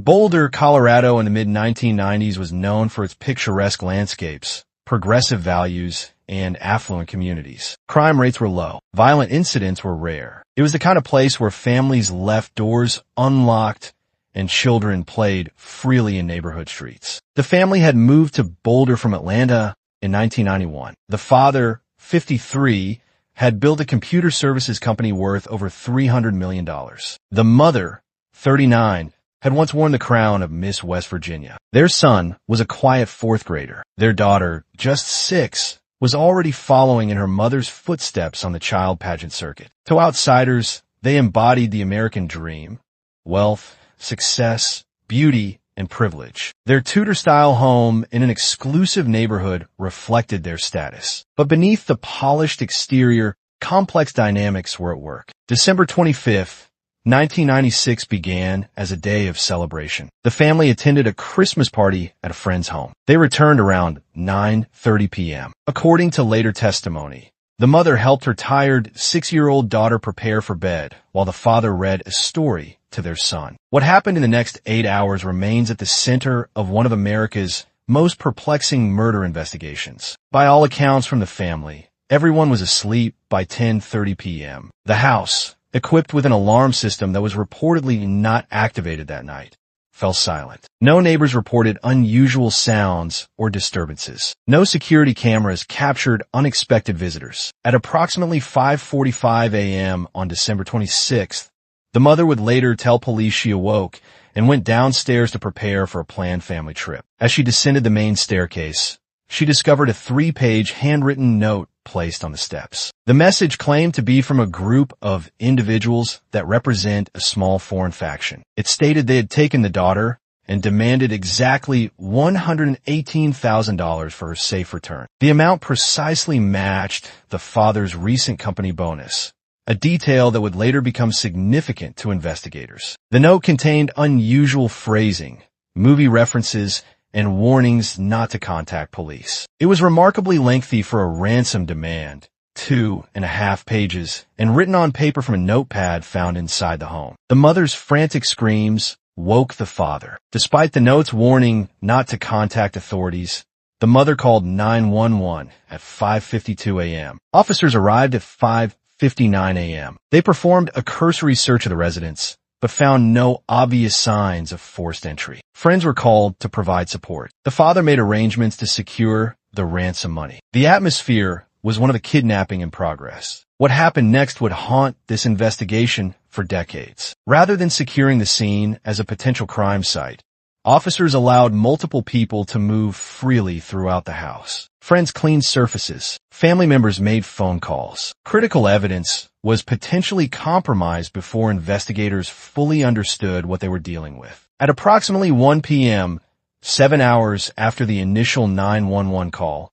Boulder, Colorado in the mid-1990s was known for its picturesque landscapes, progressive values, and affluent communities. Crime rates were low. Violent incidents were rare. It was the kind of place where families left doors unlocked and children played freely in neighborhood streets. The family had moved to Boulder from Atlanta in 1991. The father, 53, had built a computer services company worth over $300 million. The mother, 39, had once worn the crown of Miss West Virginia. Their son was a quiet fourth grader. Their daughter, just 6, was already following in her mother's footsteps on the child pageant circuit. To outsiders, they embodied the American dream: wealth, success, beauty, and privilege. Their Tudor-style home in an exclusive neighborhood reflected their status. But beneath the polished exterior, complex dynamics were at work. December 25th, 1996 began as a day of celebration. The family attended a Christmas party at a friend's home. They returned around 9:30 p.m. According to later testimony, the mother helped her tired 6-year-old daughter prepare for bed while the father read a story to their son. What happened in the next 8 hours remains at the center of one of America's most perplexing murder investigations. By all accounts from the family, everyone was asleep by 10:30 p.m. The house, equipped with an alarm system that was reportedly not activated that night, fell silent. No neighbors reported unusual sounds or disturbances. No security cameras captured unexpected visitors. At approximately 5:45 a.m. on December 26th, the mother would later tell police she awoke and went downstairs to prepare for a planned family trip. As she descended the main staircase, she discovered a 3-page handwritten note placed on the steps. The message claimed to be from a group of individuals that represent a small foreign faction. It stated they had taken the daughter and demanded exactly $118,000 for her safe return. The amount precisely matched the father's recent company bonus, a detail that would later become significant to investigators. The note contained unusual phrasing, movie references, and warnings not to contact police. It was remarkably lengthy for a ransom demand, 2.5 pages, and written on paper from a notepad found inside the home. The mother's frantic screams woke the father. Despite the note's warning not to contact authorities, the mother called 911 at 5:52 a.m. Officers arrived at 5:59 a.m. They performed a cursory search of the residence, but found no obvious signs of forced entry. Friends were called to provide support. The father made arrangements to secure the ransom money. The atmosphere was one of a kidnapping in progress. What happened next would haunt this investigation for decades. Rather than securing the scene as a potential crime site, officers allowed multiple people to move freely throughout the house. Friends cleaned surfaces. Family members made phone calls. Critical evidence was potentially compromised before investigators fully understood what they were dealing with. At approximately 1 p.m., 7 hours after the initial 911 call,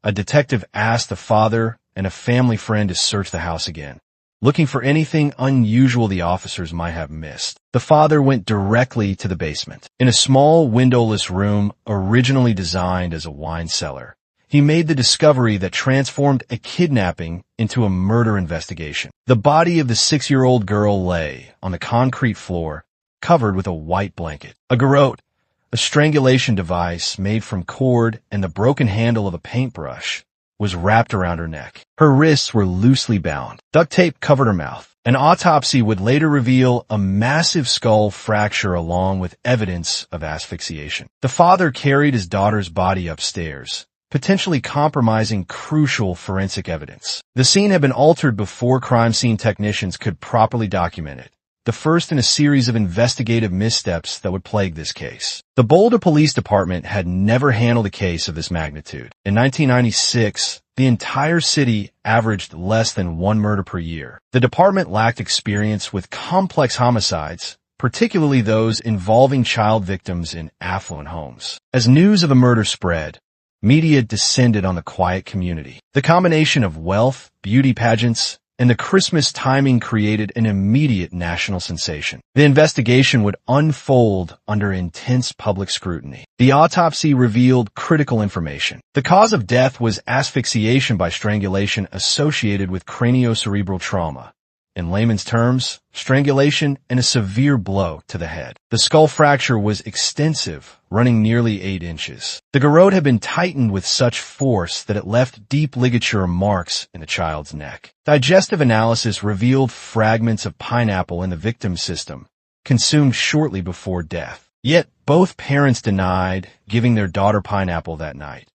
a detective asked the father and a family friend to search the house again, looking for anything unusual the officers might have missed. The father went directly to the basement. In a small windowless room originally designed as a wine cellar, he made the discovery that transformed a kidnapping into a murder investigation. The body of the 6-year-old girl lay on the concrete floor, covered with a white blanket. A garrote, a strangulation device made from cord and the broken handle of a paintbrush, was wrapped around her neck. Her wrists were loosely bound. Duct tape covered her mouth. An autopsy would later reveal a massive skull fracture along with evidence of asphyxiation. The father carried his daughter's body upstairs, potentially compromising crucial forensic evidence. The scene had been altered before crime scene technicians could properly document it, the first in a series of investigative missteps that would plague this case. The Boulder Police Department had never handled a case of this magnitude. In 1996, the entire city averaged less than 1 murder per year. The department lacked experience with complex homicides, particularly those involving child victims in affluent homes. As news of a murder spread, media descended on the quiet community. The combination of wealth, beauty pageants, and the Christmas timing created an immediate national sensation. The investigation would unfold under intense public scrutiny. The autopsy revealed critical information. The cause of death was asphyxiation by strangulation associated with craniocerebral trauma, In layman's terms, strangulation and a severe blow to the head. The skull fracture was extensive, running nearly 8 inches. The garrote had been tightened with such force that it left deep ligature marks in the child's neck. Digestive analysis revealed fragments of pineapple in the victim's system, consumed shortly before death. Yet both parents denied giving their daughter pineapple that night.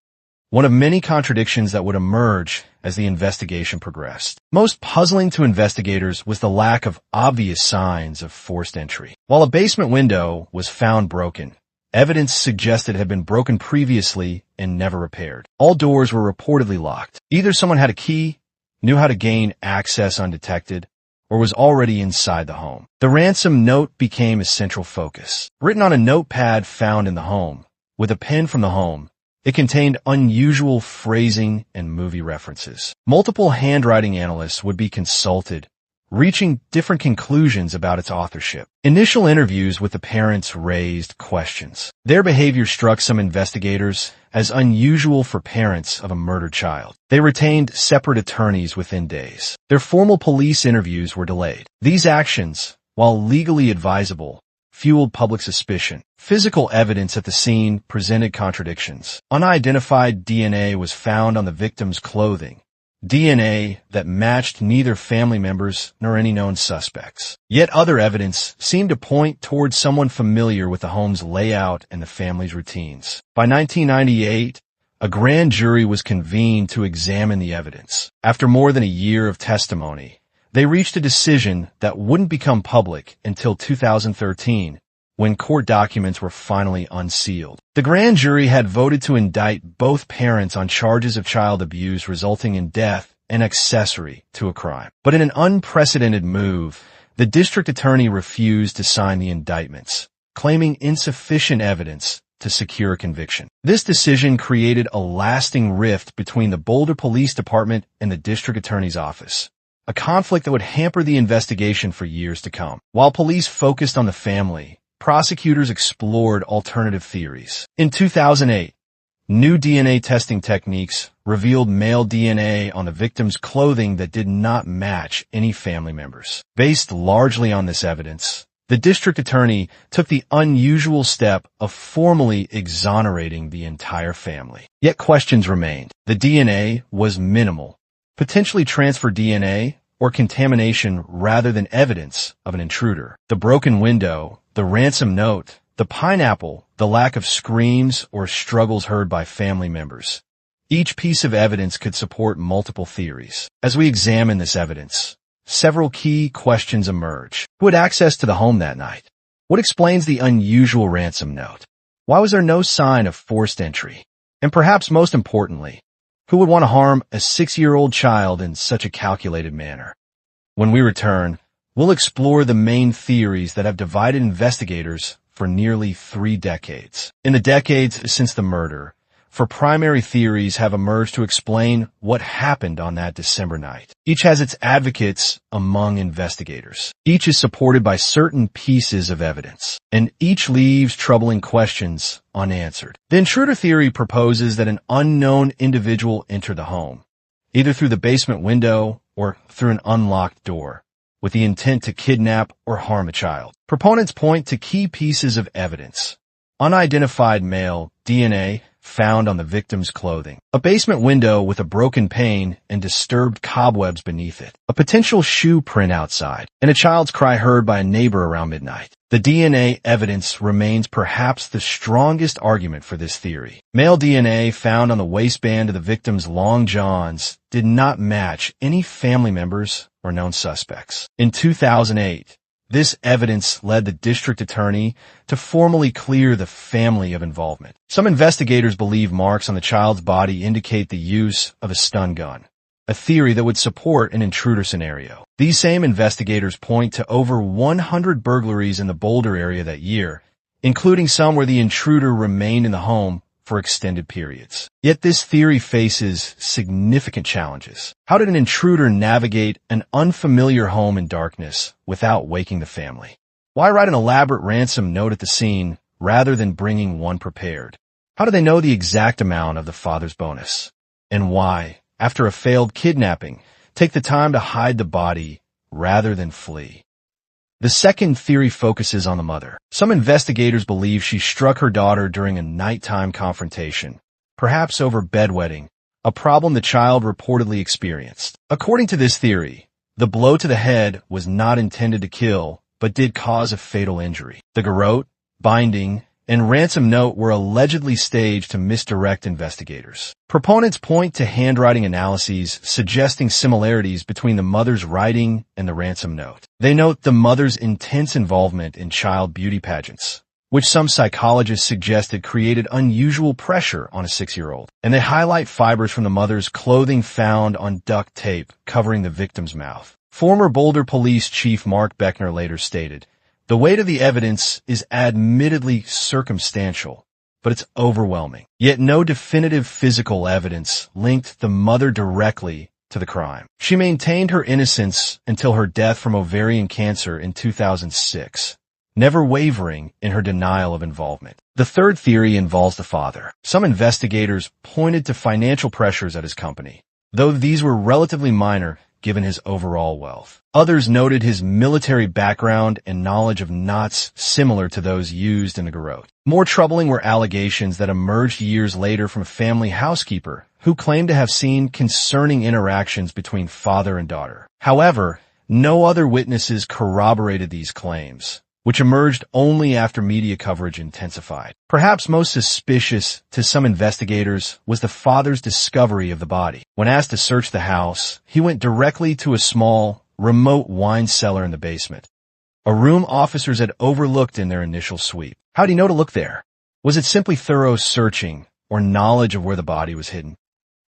One of many contradictions that would emerge as the investigation progressed. Most puzzling to investigators was the lack of obvious signs of forced entry. While a basement window was found broken, evidence suggested it had been broken previously and never repaired. All doors were reportedly locked. Either someone had a key, knew how to gain access undetected, or was already inside the home. The ransom note became a central focus. Written on a notepad found in the home, with a pen from the home, it contained unusual phrasing and movie references. Multiple handwriting analysts would be consulted, reaching different conclusions about its authorship. Initial interviews with the parents raised questions. Their behavior struck some investigators as unusual for parents of a murdered child. They retained separate attorneys within days. Their formal police interviews were delayed. These actions, while legally advisable, fueled public suspicion. Physical evidence at the scene presented contradictions. Unidentified DNA was found on the victim's clothing, DNA that matched neither family members nor any known suspects. Yet other evidence seemed to point towards someone familiar with the home's layout and the family's routines. By 1998, a grand jury was convened to examine the evidence. After more than a year of testimony, they reached a decision that wouldn't become public until 2013, when court documents were finally unsealed. The grand jury had voted to indict both parents on charges of child abuse resulting in death and accessory to a crime. But in an unprecedented move, the district attorney refused to sign the indictments, claiming insufficient evidence to secure a conviction. This decision created a lasting rift between the Boulder Police Department and the district attorney's office, a conflict that would hamper the investigation for years to come. While police focused on the family, prosecutors explored alternative theories. In 2008, new DNA testing techniques revealed male DNA on the victim's clothing that did not match any family members. Based largely on this evidence, the district attorney took the unusual step of formally exonerating the entire family. Yet questions remained. The DNA was minimal, potentially transferred DNA or contamination rather than evidence of an intruder. The broken window, the ransom note, the pineapple, the lack of screams or struggles heard by family members. Each piece of evidence could support multiple theories. As we examine this evidence, several key questions emerge. Who had access to the home that night? What explains the unusual ransom note? Why was there no sign of forced entry? And perhaps most importantly, who would want to harm a 6-year-old child in such a calculated manner? When we return, we'll explore the main theories that have divided investigators for nearly 3 decades. In the decades since the murder, 4 primary theories have emerged to explain what happened on that December night. Each has its advocates among investigators. Each is supported by certain pieces of evidence, and each leaves troubling questions unanswered. The intruder theory proposes that an unknown individual entered the home, either through the basement window or through an unlocked door, with the intent to kidnap or harm a child. Proponents point to key pieces of evidence: unidentified male DNA found on the victim's clothing, a basement window with a broken pane and disturbed cobwebs beneath it, a potential shoe print outside, and a child's cry heard by a neighbor around midnight. The DNA evidence remains perhaps the strongest argument for this theory. Male DNA found on the waistband of the victim's long johns did not match any family members or known suspects. In 2008, this evidence led the district attorney to formally clear the family of involvement. Some investigators believe marks on the child's body indicate the use of a stun gun, a theory that would support an intruder scenario. These same investigators point to over 100 burglaries in the Boulder area that year, including some where the intruder remained in the home for extended periods. Yet this theory faces significant challenges. How did an intruder navigate an unfamiliar home in darkness without waking the family? Why write an elaborate ransom note at the scene rather than bringing one prepared? How do they know the exact amount of the father's bonus? And why, after a failed kidnapping, take the time to hide the body rather than flee. The second theory focuses on the mother. Some investigators believe she struck her daughter during a nighttime confrontation, perhaps over bedwetting, a problem the child reportedly experienced. According to this theory, the blow to the head was not intended to kill, but did cause a fatal injury. The garrote, binding, and ransom note were allegedly staged to misdirect investigators. Proponents point to handwriting analyses suggesting similarities between the mother's writing and the ransom note. They note the mother's intense involvement in child beauty pageants, which some psychologists suggested created unusual pressure on a 6-year-old. And they highlight fibers from the mother's clothing found on duct tape covering the victim's mouth. Former Boulder Police Chief Mark Beckner later stated, "The weight of the evidence is admittedly circumstantial, but it's overwhelming. Yet no definitive physical evidence linked the mother directly to the crime. She maintained her innocence until her death from ovarian cancer in 2006, never wavering in her denial of involvement." The third theory involves the father. Some investigators pointed to financial pressures at his company, though these were relatively minor given his overall wealth. Others noted his military background and knowledge of knots similar to those used in the garrote. More troubling were allegations that emerged years later from a family housekeeper who claimed to have seen concerning interactions between father and daughter. However, no other witnesses corroborated these claims, which emerged only after media coverage intensified. Perhaps most suspicious to some investigators was the father's discovery of the body. When asked to search the house, he went directly to a small, remote wine cellar in the basement, a room officers had overlooked in their initial sweep. How'd he know to look there? Was it simply thorough searching or knowledge of where the body was hidden?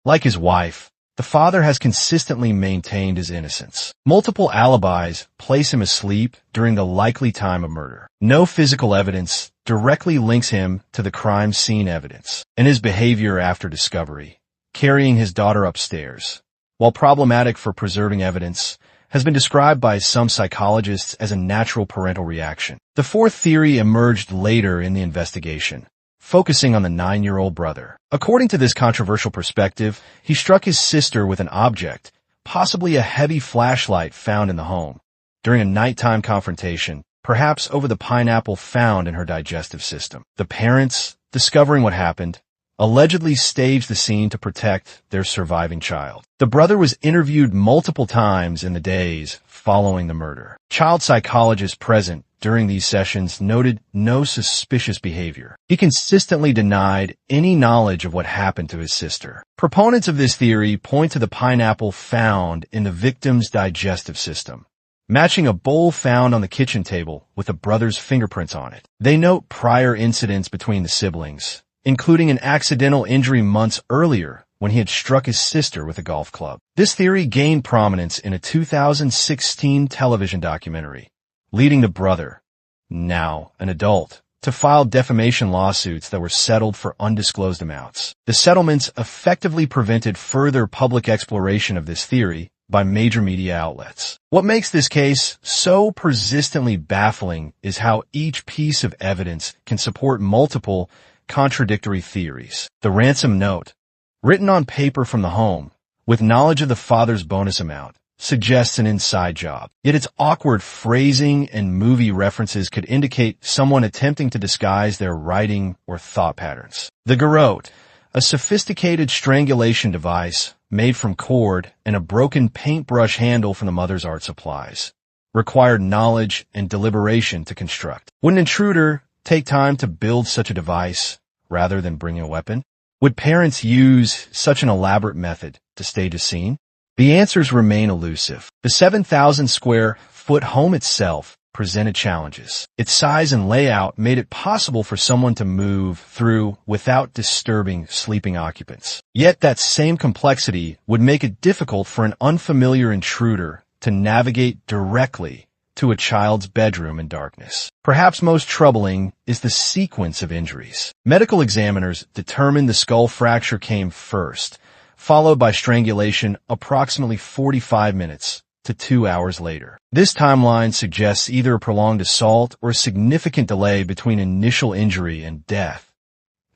Like his wife, the father has consistently maintained his innocence. Multiple alibis place him asleep during the likely time of murder. No physical evidence directly links him to the crime scene evidence, and his behavior after discovery, carrying his daughter upstairs, while problematic for preserving evidence, has been described by some psychologists as a natural parental reaction. The fourth theory emerged later in the investigation, focusing on the 9-year-old brother. According to this controversial perspective, he struck his sister with an object, possibly a heavy flashlight found in the home, during a nighttime confrontation, perhaps over the pineapple found in her digestive system. The parents, discovering what happened, allegedly staged the scene to protect their surviving child. The brother was interviewed multiple times in the days following the murder. Child psychologists present during these sessions noted no suspicious behavior. He consistently denied any knowledge of what happened to his sister. Proponents of this theory point to the pineapple found in the victim's digestive system, matching a bowl found on the kitchen table with the brother's fingerprints on it. They note prior incidents between the siblings, including an accidental injury months earlier when he had struck his sister with a golf club. This theory gained prominence in a 2016 television documentary, leading the brother, now an adult, to file defamation lawsuits that were settled for undisclosed amounts. The settlements effectively prevented further public exploration of this theory by major media outlets. What makes this case so persistently baffling is how each piece of evidence can support multiple contradictory theories. The ransom note, written on paper from the home, with knowledge of the father's bonus amount, suggests an inside job. Yet its awkward phrasing and movie references could indicate someone attempting to disguise their writing or thought patterns. The garrote, a sophisticated strangulation device made from cord and a broken paintbrush handle from the mother's art supplies, required knowledge and deliberation to construct. Would an intruder take time to build such a device rather than bring a weapon? Would parents use such an elaborate method to stage a scene? The answers remain elusive. The 7,000 square foot home itself presented challenges. Its size and layout made it possible for someone to move through without disturbing sleeping occupants. Yet that same complexity would make it difficult for an unfamiliar intruder to navigate directly to a child's bedroom in darkness. Perhaps most troubling is the sequence of injuries. Medical examiners determined the skull fracture came first, followed by strangulation approximately 45 minutes to 2 hours later. This timeline suggests either a prolonged assault or a significant delay between initial injury and death,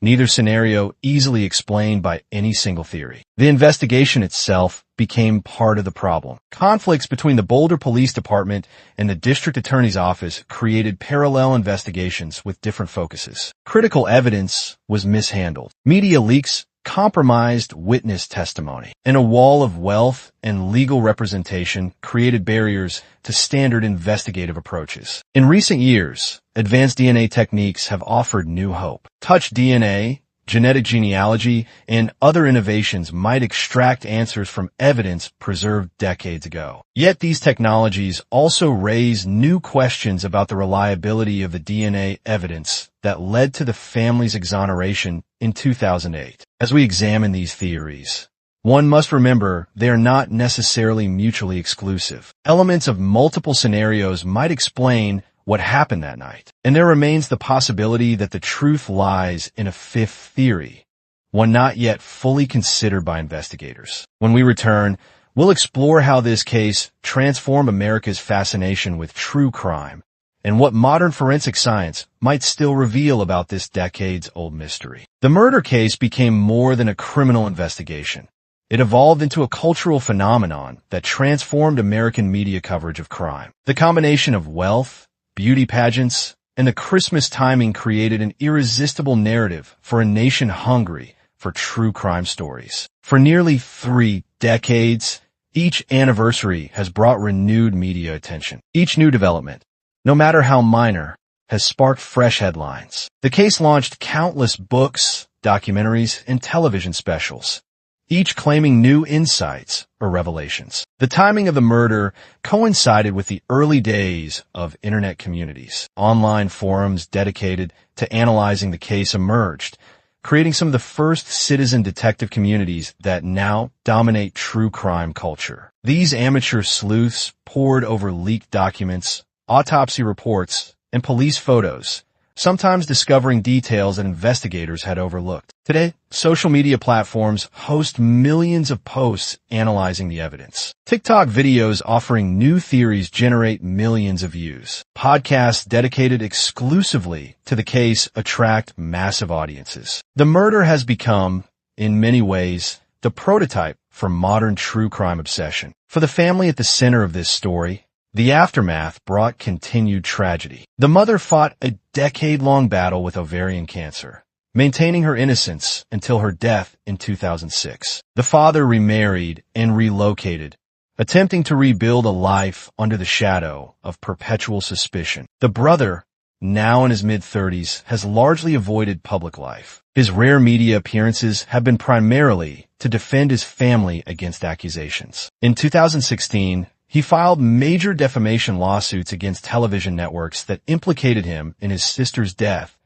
neither scenario easily explained by any single theory. The investigation itself became part of the problem. Conflicts between the Boulder Police Department and the District Attorney's Office created parallel investigations with different focuses. Critical evidence was mishandled. Media leaks compromised witness testimony, and a wall of wealth and legal representation created barriers to standard investigative approaches. In recent years, advanced DNA techniques have offered new hope. Touch DNA, genetic genealogy, and other innovations might extract answers from evidence preserved decades ago. Yet these technologies also raise new questions about the reliability of the DNA evidence that led to the family's exoneration in 2008. As we examine these theories, one must remember they are not necessarily mutually exclusive. Elements of multiple scenarios might explain what happened that night, and there remains the possibility that the truth lies in a fifth theory, one not yet fully considered by investigators. When we return, we'll explore how this case transformed America's fascination with true crime and what modern forensic science might still reveal about this decades-old mystery. The murder case became more than a criminal investigation. It evolved into a cultural phenomenon that transformed American media coverage of crime. The combination of wealth, beauty pageants, and the Christmas timing created an irresistible narrative for a nation hungry for true crime stories. For nearly 3 decades, each anniversary has brought renewed media attention. Each new development, no matter how minor, has sparked fresh headlines. The case launched countless books, documentaries, and television specials, each claiming new insights or revelations. The timing of the murder coincided with the early days of internet communities. Online forums dedicated to analyzing the case emerged, creating some of the first citizen detective communities that now dominate true crime culture. These amateur sleuths pored over leaked documents, autopsy reports, and police photos, sometimes discovering details that investigators had overlooked. Today, social media platforms host millions of posts analyzing the evidence. TikTok videos offering new theories generate millions of views. Podcasts dedicated exclusively to the case attract massive audiences. The murder has become, in many ways, the prototype for modern true crime obsession. For the family at the center of this story, the aftermath brought continued tragedy. The mother fought a decade-long battle with ovarian cancer, maintaining her innocence until her death in 2006. The father remarried and relocated, attempting to rebuild a life under the shadow of perpetual suspicion. The brother, now in his mid-30s, has largely avoided public life. His rare media appearances have been primarily to defend his family against accusations. In 2016, he filed major defamation lawsuits against television networks that implicated him in his sister's death.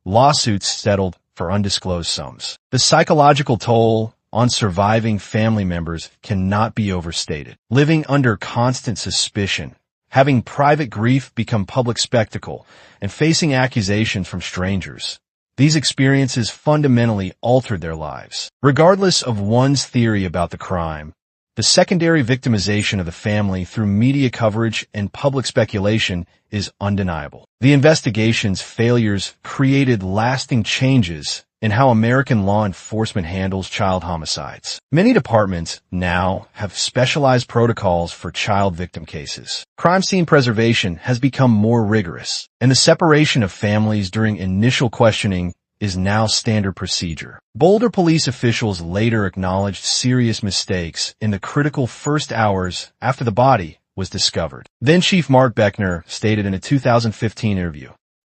Lawsuits settled for undisclosed sums. The psychological toll on surviving family members cannot be overstated. Living under constant suspicion, having private grief become public spectacle, and facing accusations from strangers. These experiences fundamentally altered their lives. Regardless of one's theory about the crime, the secondary victimization of the family through media coverage and public speculation is undeniable. The investigation's failures created lasting changes in how American law enforcement handles child homicides. Many departments now have specialized protocols for child victim cases. Crime scene preservation has become more rigorous, and the separation of families during initial questioning is now standard procedure. Boulder police officials later acknowledged serious mistakes in the critical first hours after the body was discovered. Then Chief Mark Beckner stated in a 2015 interview,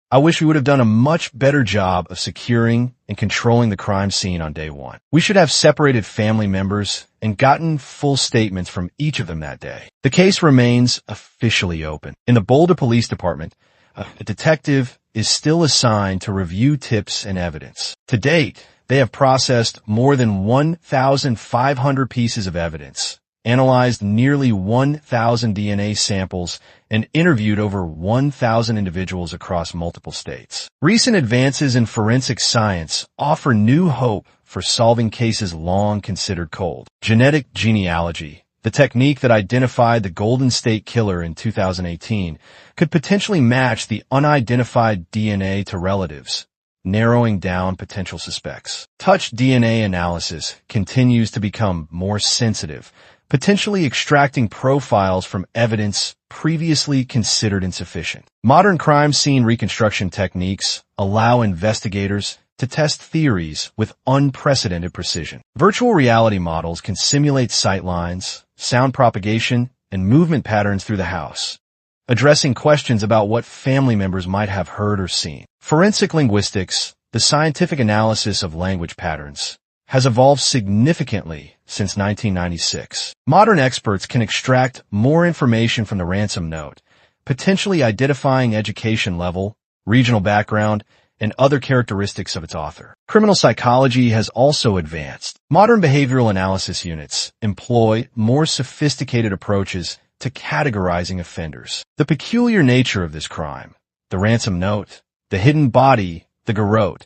"I wish we would have done a much better job of securing and controlling the crime scene on day one. We should have separated family members and gotten full statements from each of them that day." The case remains officially open. In the Boulder Police Department, a detective is still assigned to review tips and evidence. To date, they have processed more than 1,500 pieces of evidence, analyzed nearly 1,000 DNA samples, and interviewed over 1,000 individuals across multiple states. Recent advances in forensic science offer new hope for solving cases long considered cold. Genetic genealogy, the technique that identified the Golden State Killer in 2018, could potentially match the unidentified DNA to relatives, narrowing down potential suspects. Touch DNA analysis continues to become more sensitive, potentially extracting profiles from evidence previously considered insufficient. Modern crime scene reconstruction techniques allow investigators to test theories with unprecedented precision. Virtual reality models can simulate sightlines, sound propagation, and movement patterns through the house, addressing questions about what family members might have heard or seen. Forensic linguistics, the scientific analysis of language patterns, has evolved significantly since 1996. Modern experts can extract more information from the ransom note, potentially identifying education level, regional background, and other characteristics of its author. Criminal psychology has also advanced. Modern behavioral analysis units employ more sophisticated approaches to categorizing offenders. The peculiar nature of this crime, the ransom note, the hidden body, the garrote,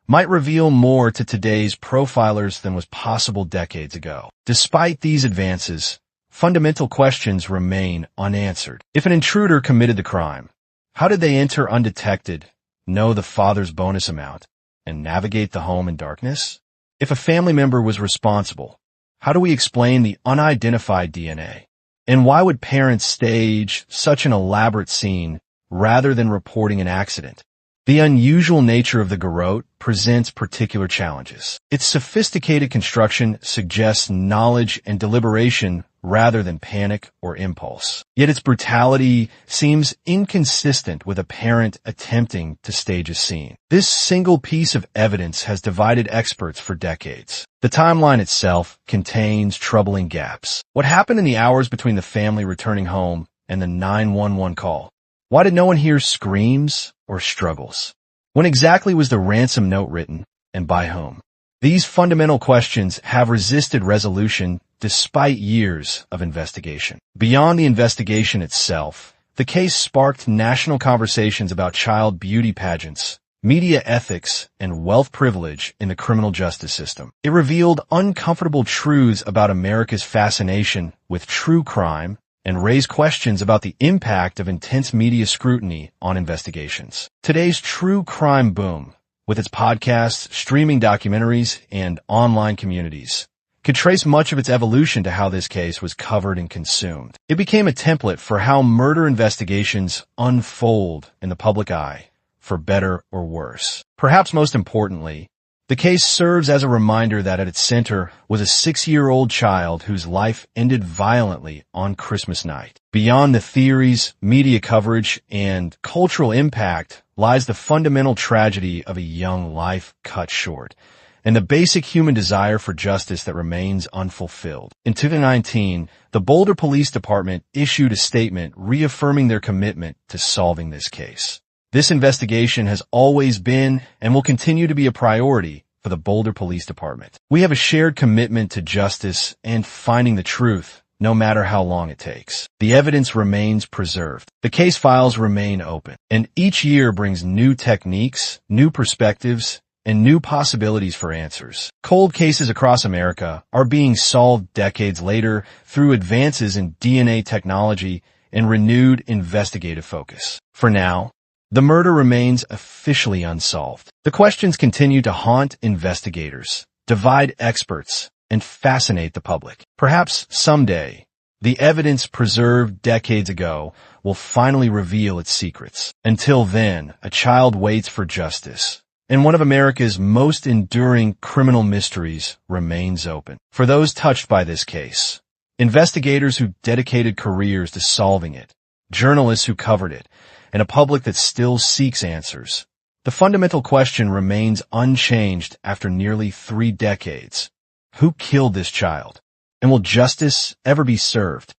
might reveal more to today's profilers than was possible decades ago. Despite these advances, fundamental questions remain unanswered. If an intruder committed the crime, how did they enter undetected, know the father's bonus amount, and navigate the home in darkness? If a family member was responsible, how do we explain the unidentified DNA? And why would parents stage such an elaborate scene rather than reporting an accident? The unusual nature of the garrote presents particular challenges. Its sophisticated construction suggests knowledge and deliberation rather than panic or impulse. Yet its brutality seems inconsistent with a parent attempting to stage a scene. This single piece of evidence has divided experts for decades. The timeline itself contains troubling gaps. What happened in the hours between the family returning home and the 911 call? Why did no one hear screams or struggles? When exactly was the ransom note written, and by whom? These fundamental questions have resisted resolution despite years of investigation. Beyond the investigation itself, the case sparked national conversations about child beauty pageants, media ethics, and wealth privilege in the criminal justice system. It revealed uncomfortable truths about America's fascination with true crime and raised questions about the impact of intense media scrutiny on investigations. Today's true crime boom, with its podcasts, streaming documentaries, and online communities, could trace much of its evolution to how this case was covered and consumed. It became a template for how murder investigations unfold in the public eye, for better or worse. Perhaps most importantly, the case serves as a reminder that at its center was a 6-year-old child whose life ended violently on Christmas night. Beyond the theories, media coverage, and cultural impact lies the fundamental tragedy of a young life cut short, and the basic human desire for justice that remains unfulfilled. In 2019, the Boulder Police Department issued a statement reaffirming their commitment to solving this case. This investigation has always been and will continue to be a priority for the Boulder Police Department. We have a shared commitment to justice and finding the truth, no matter how long it takes. The evidence remains preserved. The case files remain open, and each year brings new techniques, new perspectives, and new possibilities for answers. Cold cases across America are being solved decades later through advances in DNA technology and renewed investigative focus. For now, the murder remains officially unsolved. The questions continue to haunt investigators, divide experts, and fascinate the public. Perhaps someday, the evidence preserved decades ago will finally reveal its secrets. Until then, a child waits for justice, and one of America's most enduring criminal mysteries remains open. For those touched by this case, investigators who dedicated careers to solving it, journalists who covered it, and a public that still seeks answers, the fundamental question remains unchanged after nearly 3 decades. Who killed this child? And will justice ever be served?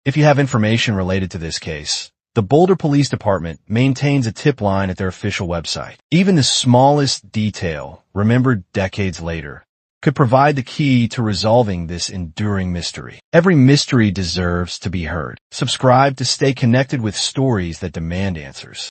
If you have information related to this case, the Boulder Police Department maintains a tip line at their official website. Even the smallest detail, remembered decades later, could provide the key to resolving this enduring mystery. Every mystery deserves to be heard. Subscribe to stay connected with stories that demand answers.